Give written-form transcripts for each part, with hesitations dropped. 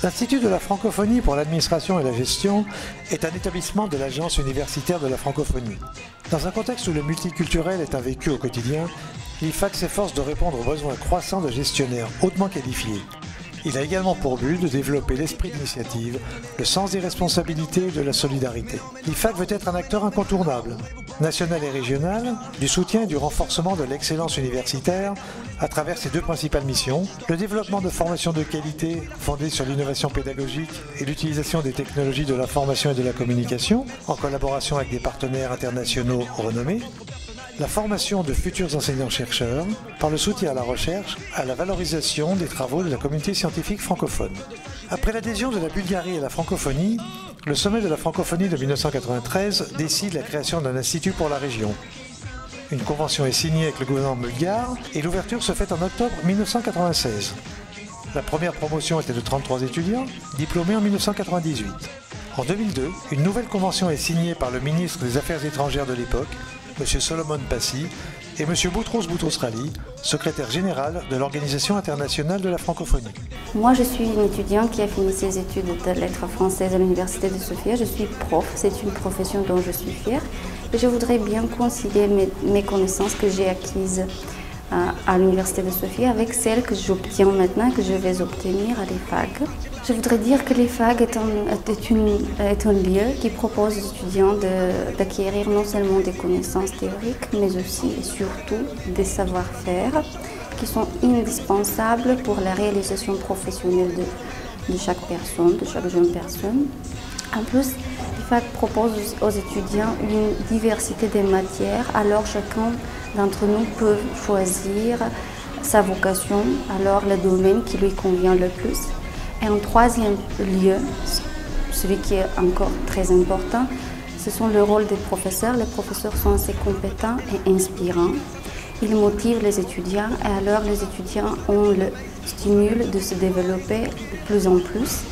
L'Institut de la francophonie pour l'administration et la gestion est un établissement de l'Agence universitaire de la francophonie. Dans un contexte où le multiculturel est un vécu au quotidien, l'IFAG s'efforce de répondre aux besoins croissants de gestionnaires hautement qualifiés. Il a également pour but de développer l'esprit d'initiative, le sens des responsabilités et de la solidarité. L'IFAG veut être un acteur incontournable, national et régional, du soutien et du renforcement de l'excellence universitaire à travers ses deux principales missions, le développement de formations de qualité fondées sur l'innovation pédagogique et l'utilisation des technologies de l'information et de la communication, en collaboration avec des partenaires internationaux renommés, la formation de futurs enseignants-chercheurs par le soutien à la recherche, à la valorisation des travaux de la communauté scientifique francophone. Après l'adhésion de la Bulgarie à la francophonie, le sommet de la francophonie de 1993 décide la création d'un institut pour la région. Une convention est signée avec le gouvernement bulgare et l'ouverture se fait en octobre 1996. La première promotion était de 33 étudiants, diplômés en 1998. En 2002, une nouvelle convention est signée par le ministre des Affaires étrangères de l'époque, M. Solomon Passy, et M. Boutros Boutros-Ghali, secrétaire général de l'Organisation internationale de la francophonie. Moi, je suis une étudiante qui a fini ses études de lettres françaises à l'Université de Sofia. Je suis prof, c'est une profession dont je suis fière. Et je voudrais bien concilier mes connaissances que j'ai acquises à l'Université de Sofia avec celles que j'obtiens maintenant, que je vais obtenir à l'IFAG. Je voudrais dire que l'IFAG est un lieu qui propose aux étudiants d'acquérir non seulement des connaissances théoriques, mais aussi et surtout des savoir-faire qui sont indispensables pour la réalisation professionnelle de chaque personne, de chaque jeune personne. En plus, l'IFAG propose aux étudiants une diversité de matières, alors chacun d'entre nous peut choisir sa vocation, alors le domaine qui lui convient le plus. Et en troisième lieu, celui qui est encore très important, ce sont le rôle des professeurs. Les professeurs sont assez compétents et inspirants. Ils motivent les étudiants et alors les étudiants ont le stimule de se développer de plus en plus.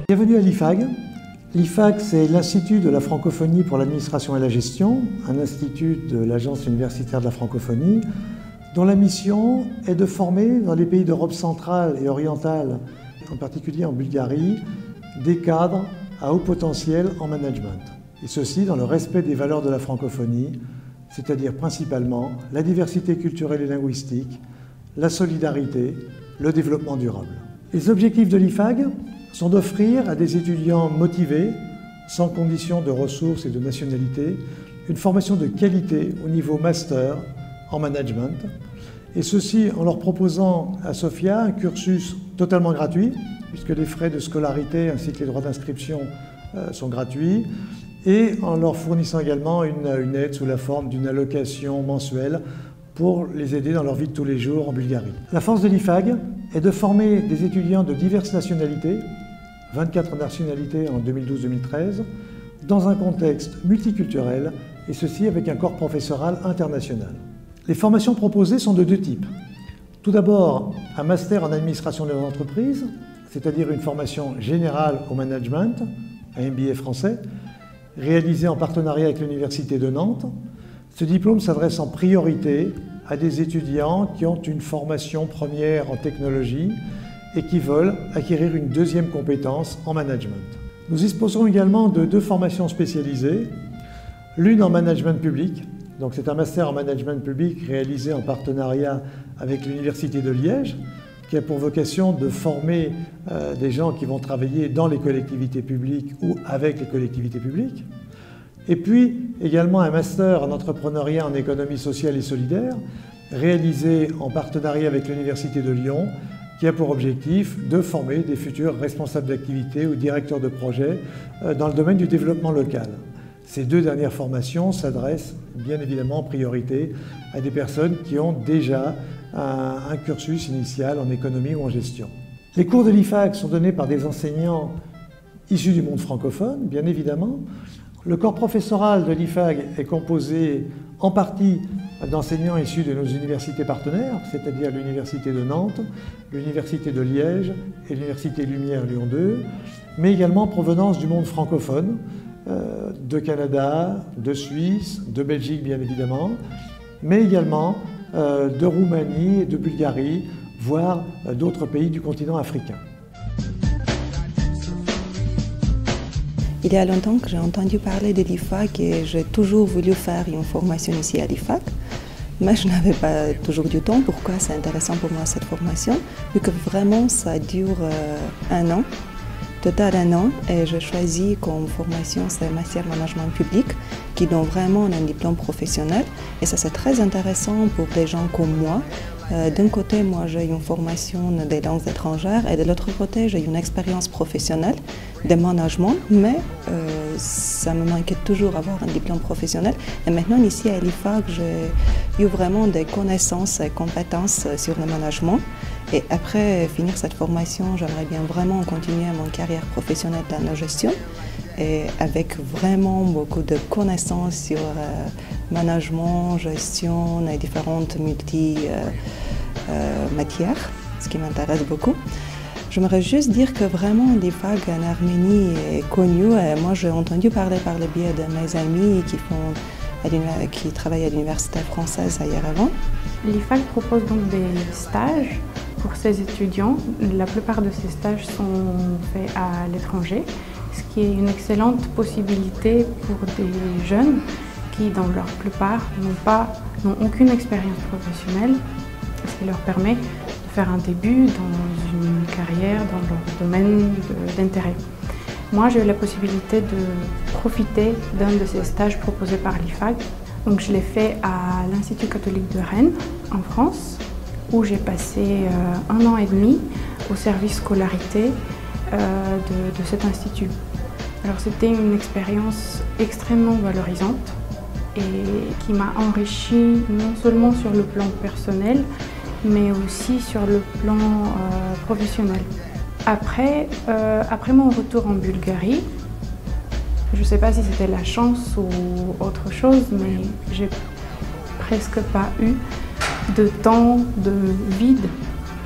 Bienvenue à l'IFAG. L'IFAG, c'est l'Institut de la francophonie pour l'administration et la gestion, un institut de l'Agence universitaire de la francophonie, dont la mission est de former dans les pays d'Europe centrale et orientale, en particulier en Bulgarie, des cadres à haut potentiel en management. Et ceci dans le respect des valeurs de la francophonie, c'est-à-dire principalement la diversité culturelle et linguistique, la solidarité, le développement durable. Les objectifs de l'IFAG sont d'offrir à des étudiants motivés, sans condition de ressources et de nationalité, une formation de qualité au niveau master en management, et ceci en leur proposant à Sofia un cursus totalement gratuit, puisque les frais de scolarité ainsi que les droits d'inscription sont gratuits, et en leur fournissant également une aide sous la forme d'une allocation mensuelle pour les aider dans leur vie de tous les jours en Bulgarie. La force de l'IFAG est de former des étudiants de diverses nationalités, 24 nationalités en 2012-2013, dans un contexte multiculturel, et ceci avec un corps professoral international. Les formations proposées sont de deux types. Tout d'abord, un master en administration des entreprises, c'est-à-dire une formation générale au management, un MBA français, réalisé en partenariat avec l'Université de Nantes. Ce diplôme s'adresse en priorité à des étudiants qui ont une formation première en technologie et qui veulent acquérir une deuxième compétence en management. Nous disposons également de deux formations spécialisées, l'une en management public, donc c'est un master en management public réalisé en partenariat avec l'Université de Liège, qui a pour vocation de former des gens qui vont travailler dans les collectivités publiques ou avec les collectivités publiques. Et puis également un master en entrepreneuriat en économie sociale et solidaire, réalisé en partenariat avec l'Université de Lyon, qui a pour objectif de former des futurs responsables d'activité ou directeurs de projet dans le domaine du développement local. Ces deux dernières formations s'adressent bien évidemment en priorité à des personnes qui ont déjà un cursus initial en économie ou en gestion. Les cours de l'IFAG sont donnés par des enseignants issus du monde francophone, bien évidemment. Le corps professoral de l'IFAG est composé en partie d'enseignants issus de nos universités partenaires, c'est-à-dire l'Université de Nantes, l'Université de Liège et l'Université Lumière Lyon 2, mais également provenance du monde francophone, de Canada, de Suisse, de Belgique bien évidemment, mais également de Roumanie et de Bulgarie, voire d'autres pays du continent africain. Il y a longtemps que j'ai entendu parler de l'IFAC et j'ai toujours voulu faire une formation ici à l'IFAC, mais je n'avais pas toujours du temps. Pourquoi c'est intéressant pour moi cette formation? Vu que vraiment ça dure 1 an, total 1 an, et j'ai choisi comme formation c'est Master Management Public, qui donne vraiment un diplôme professionnel, et ça c'est très intéressant pour des gens comme moi. D'un côté, moi j'ai une formation des langues étrangères et de l'autre côté, j'ai une expérience professionnelle de management, mais ça me manquait toujours d'avoir un diplôme professionnel. Et maintenant, ici à l'IFAC, j'ai eu vraiment des connaissances et compétences sur le management. Et après finir cette formation, j'aimerais bien vraiment continuer mon carrière professionnelle dans la gestion, et avec vraiment beaucoup de connaissances sur management, gestion et différentes matières, ce qui m'intéresse beaucoup. J'aimerais juste dire que vraiment l'IFAC en Arménie est connu, et moi j'ai entendu parler par le biais de mes amis qui travaillent à l'université française à Yerevan. L'IFAC propose donc des stages pour ses étudiants. La plupart de ces stages sont faits à l'étranger, ce qui est une excellente possibilité pour des jeunes qui, dans leur plupart, n'ont aucune expérience professionnelle, ce qui leur permet de faire un début dans une carrière dans leur domaine d'intérêt. Moi, j'ai eu la possibilité de profiter d'un de ces stages proposés par l'IFAC. Donc, je l'ai fait à l'Institut catholique de Rennes, en France, où j'ai passé 1 an et demi au service scolarité de cet institut. Alors c'était une expérience extrêmement valorisante et qui m'a enrichie non seulement sur le plan personnel, mais aussi sur le plan professionnel. Après mon retour en Bulgarie, je ne sais pas si c'était la chance ou autre chose, mais j'ai presque pas eu de temps de vide.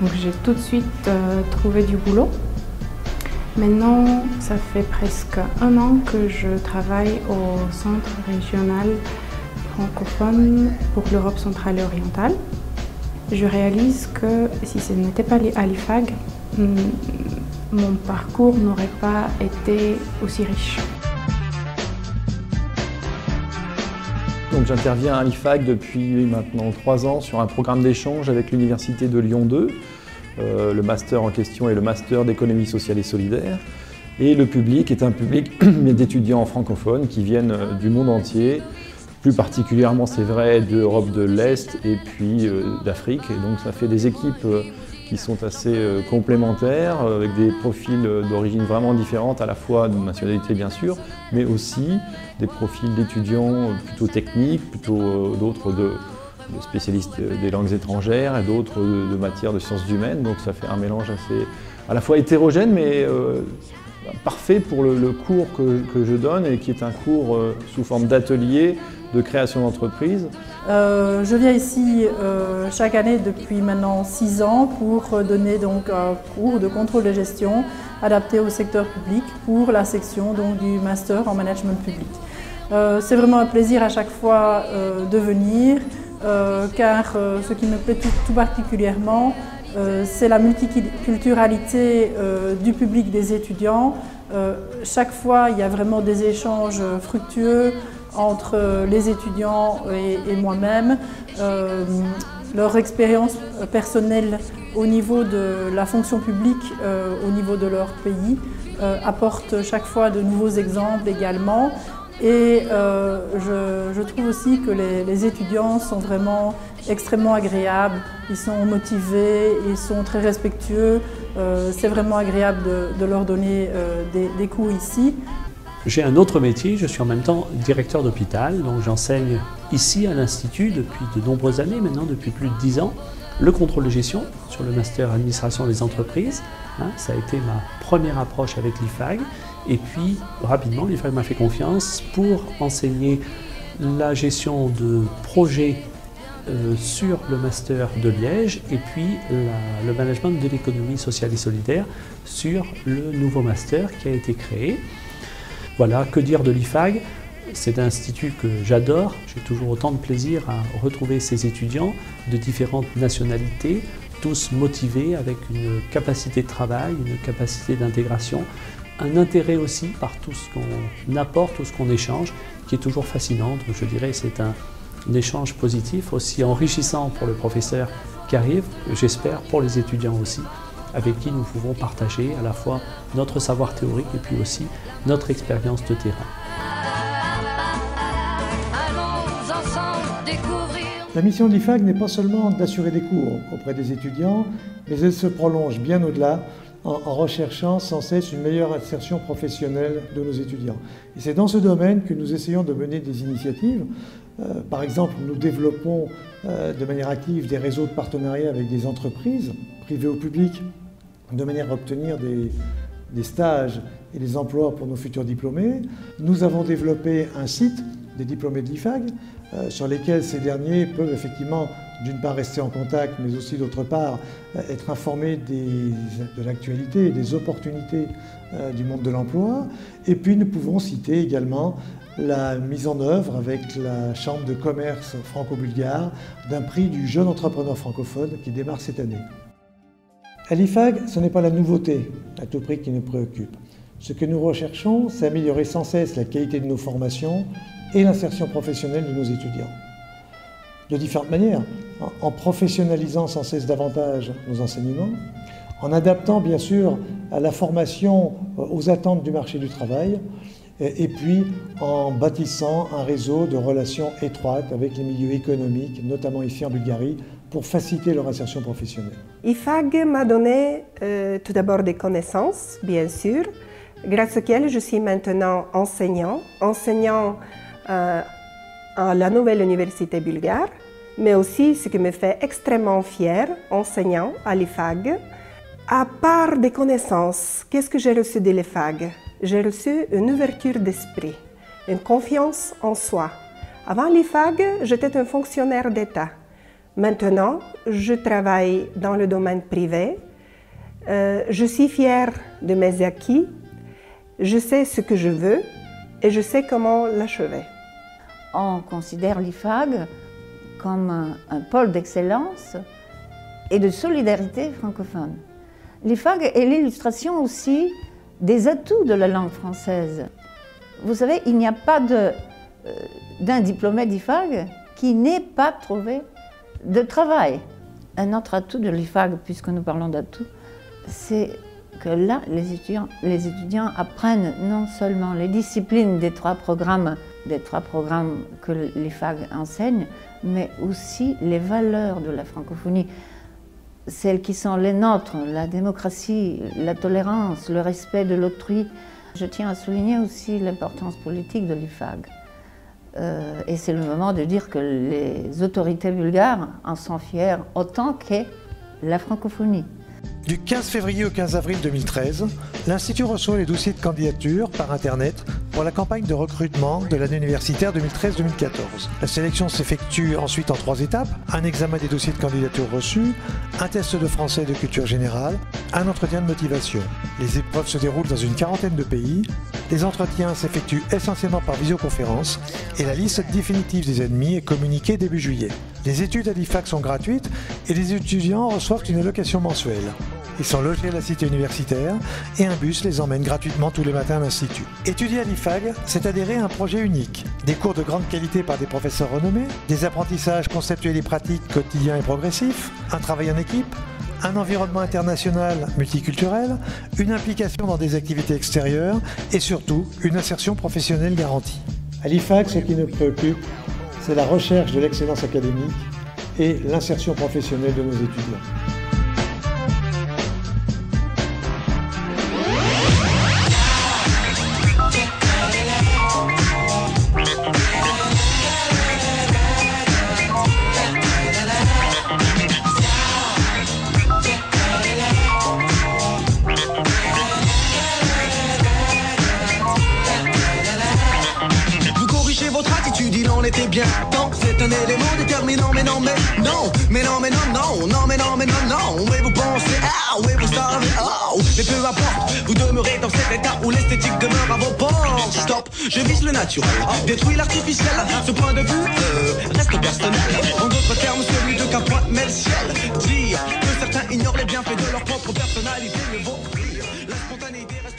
Donc j'ai tout de suite trouvé du boulot. Maintenant, ça fait presque 1 an que je travaille au Centre régional francophone pour l'Europe centrale et orientale. Je réalise que si ce n'était pas à l'IFAC, mon parcours n'aurait pas été aussi riche. Donc j'interviens à l'IFAC depuis maintenant 3 ans sur un programme d'échange avec l'Université de Lyon 2. Le master en question est le master d'économie sociale et solidaire. Et le public est un public d'étudiants francophones qui viennent du monde entier, plus particulièrement, c'est vrai, d'Europe de l'Est et puis d'Afrique. Et donc ça fait des équipes qui sont assez complémentaires, avec des profils d'origine vraiment différentes, à la fois de nationalité bien sûr, mais aussi des profils d'étudiants plutôt techniques, plutôt d'autres de spécialistes des langues étrangères et d'autres de matières de sciences humaines. Donc ça fait un mélange assez à la fois hétérogène, mais parfait pour le cours que je donne et qui est un cours sous forme d'atelier de création d'entreprise. Je viens ici chaque année depuis maintenant 6 ans pour donner donc un cours de contrôle de gestion adapté au secteur public pour la section donc, du master en management public. C'est vraiment un plaisir à chaque fois de venir car ce qui me plaît tout particulièrement c'est la multiculturalité du public des étudiants. Chaque fois il y a vraiment des échanges fructueux entre les étudiants et moi-même. Leur expérience personnelle au niveau de la fonction publique, au niveau de leur pays, apporte chaque fois de nouveaux exemples également. Et je trouve aussi que les étudiants sont vraiment extrêmement agréables, ils sont motivés, ils sont très respectueux. C'est vraiment agréable de leur donner des cours ici. J'ai un autre métier, je suis en même temps directeur d'hôpital, donc j'enseigne ici à l'Institut depuis de nombreuses années, maintenant depuis plus de 10 ans, le contrôle de gestion sur le master administration des entreprises. Ça a été ma première approche avec l'IFAG. Et puis, rapidement, l'IFAG m'a fait confiance pour enseigner la gestion de projets sur le master de Liège et puis le management de l'économie sociale et solidaire sur le nouveau master qui a été créé. Voilà, que dire de l'IFAG? C'est un institut que j'adore, j'ai toujours autant de plaisir à retrouver ces étudiants de différentes nationalités, tous motivés avec une capacité de travail, une capacité d'intégration, un intérêt aussi par tout ce qu'on apporte, tout ce qu'on échange, qui est toujours fascinant. Donc je dirais c'est un échange positif, aussi enrichissant pour le professeur qui arrive, j'espère pour les étudiants aussi, avec qui nous pouvons partager à la fois notre savoir théorique et puis aussi notre expérience de terrain. La mission de l'IFAG n'est pas seulement d'assurer des cours auprès des étudiants, mais elle se prolonge bien au-delà en recherchant sans cesse une meilleure insertion professionnelle de nos étudiants. Et c'est dans ce domaine que nous essayons de mener des initiatives. Par exemple, nous développons de manière active des réseaux de partenariat avec des entreprises, privées ou publiques, de manière à obtenir des stages et des emplois pour nos futurs diplômés. Nous avons développé un site des diplômés de l'IFAG, sur lesquels ces derniers peuvent effectivement, d'une part, rester en contact, mais aussi d'autre part, être informés de l'actualité et des opportunités du monde de l'emploi. Et puis nous pouvons citer également la mise en œuvre avec la Chambre de commerce franco-bulgare d'un prix du jeune entrepreneur francophone qui démarre cette année. À l'IFAG, ce n'est pas la nouveauté à tout prix qui nous préoccupe. Ce que nous recherchons, c'est améliorer sans cesse la qualité de nos formations et l'insertion professionnelle de nos étudiants. De différentes manières, en professionnalisant sans cesse davantage nos enseignements, en adaptant bien sûr à la formation aux attentes du marché du travail, et puis en bâtissant un réseau de relations étroites avec les milieux économiques, notamment ici en Bulgarie, pour faciliter leur insertion professionnelle. IFAG m'a donné tout d'abord des connaissances, bien sûr, grâce auxquelles je suis maintenant enseignant à la nouvelle université bulgare, mais aussi, ce qui me fait extrêmement fière, enseignant à l'IFAG. À part des connaissances, qu'est-ce que j'ai reçu de l'IFAG? J'ai reçu une ouverture d'esprit, une confiance en soi. Avant l'IFAG, j'étais un fonctionnaire d'État. Maintenant, je travaille dans le domaine privé. Je suis fière de mes acquis. Je sais ce que je veux et je sais comment l'achever. On considère l'IFAG comme un pôle d'excellence et de solidarité francophone. L'IFAG est l'illustration aussi des atouts de la langue française. Vous savez, il n'y a pas d'un diplômé d'IFAG qui n'ait pas trouvé de travail. Un autre atout de l'IFAG, puisque nous parlons d'atouts, c'est que là, les étudiants apprennent non seulement les disciplines des trois programmes que l'IFAG enseigne, mais aussi les valeurs de la francophonie, celles qui sont les nôtres, la démocratie, la tolérance, le respect de l'autrui. Je tiens à souligner aussi l'importance politique de l'IFAG. Et c'est le moment de dire que les autorités bulgares en sont fières autant que la francophonie. Du 15 février au 15 avril 2013, l'Institut reçoit les dossiers de candidature par Internet pour la campagne de recrutement de l'année universitaire 2013-2014. La sélection s'effectue ensuite en 3 étapes: un examen des dossiers de candidature reçus, un test de français et de culture générale, un entretien de motivation. Les épreuves se déroulent dans une quarantaine de pays. Les entretiens s'effectuent essentiellement par visioconférence et la liste définitive des admis est communiquée début juillet. Les études à l'IFAG sont gratuites et les étudiants reçoivent une allocation mensuelle. Ils sont logés à la cité universitaire et un bus les emmène gratuitement tous les matins à l'Institut. Étudier à l'IFAG, c'est adhérer à un projet unique. Des cours de grande qualité par des professeurs renommés, des apprentissages conceptuels et pratiques quotidiens et progressifs, un travail en équipe, un environnement international multiculturel, une implication dans des activités extérieures et surtout une insertion professionnelle garantie. À l'IFAG, ce qui nous préoccupe, c'est la recherche de l'excellence académique et l'insertion professionnelle de nos étudiants. Bien, tant que c'est est un élément déterminant. Mais non, mais non, mais non, mais non, non, non, mais non, mais non, non. Oui, vous pensez, ah, oui, vous savez, oh. Mais peu importe, vous demeurez dans cet état où l'esthétique demeure à vos portes. Stop, je vise le naturel, détruis l'artificiel. Ce point de vue reste personnel. En d'autres termes, celui de Capote met le ciel. Dire que certains ignorent les bienfaits de leur propre personnalité, mais vaut rire. La spontanéité reste